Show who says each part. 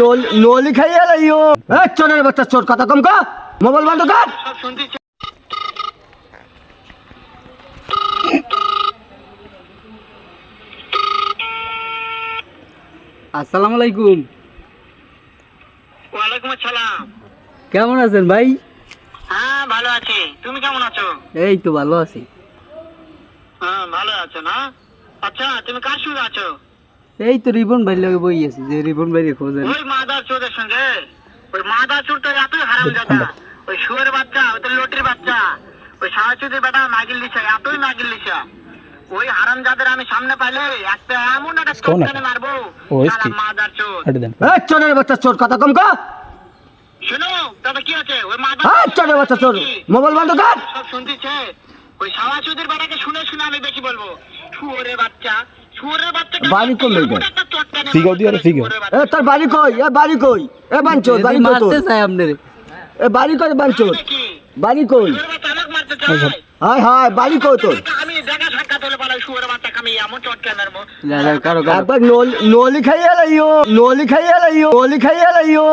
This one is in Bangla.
Speaker 1: নলি খাইয়ে লাইও চোরের বাচ্চা চোর কথা কম কা মোবাইল বন্ধ কর।
Speaker 2: আসসালামু আলাইকুম।
Speaker 3: ওয়ালাইকুম আসসালাম।
Speaker 2: কেমন আছেন ভাই?
Speaker 3: হ্যাঁ ভালো আছি, তুমি কেমন আছো?
Speaker 2: এই তো ভালো আছি।
Speaker 3: হ্যাঁ ভালো আছো না? আচ্ছা তুমি কার সঙ্গে আছো?
Speaker 2: এই তো রিবন ভাই লগে বই আছি, যে রিবন ভাইরে খোঁজেন।
Speaker 3: ওই মাদার চোরের সঙ্গে। ওই মাদার চোর তো এতই হারামজাদা, ওই শুয়োরের বাচ্চা, ওই তো লটির বাচ্চা, ওই সাহাচুদের বেটা নাগিল লিসা, এতই নাগিল লিসা। ওই হারামজাদের আমি সামনে পাইলে একটা এমন একটা চোরখানে মারবো, শালা মাদার চোর।
Speaker 1: চোরের বাচ্চা চোর কথা কম কা
Speaker 3: শোনো দাদা কি আছে ওই মাদার
Speaker 1: চোরের বাচ্চা চোর মোবাইল বন্ধ কর।
Speaker 3: সব শুনতেছে। ওই সাহাচুদের বেটাকে শুনে শুনে আমি বেশি বলবো, শুয়োরের বাচ্চা, শুয়োরের বাচ্চা।
Speaker 1: বাড়ি কোন লইবে?
Speaker 3: ফিগাও দিয়ে ফিগাও।
Speaker 1: তোর বাড়ি কই? বাড়ি কই? বাঞ্চোর বাড়ি কই তোর?
Speaker 2: মারতে চাই আপনারে।
Speaker 1: বাড়ি কই বাঞ্চোর? বাড়ি কই? হায় হায় বাড়ি কই তোর?
Speaker 3: আমি দেখা সাক্ষাৎ হলে বলে শুয়োরের বাচ্চা আমি এমন চটকে মারবো।
Speaker 2: কারো
Speaker 1: একবার নলি খাইয়ে লাইও, নলি খাইয়ে লাইও, নলি খাইয়ে লাইও।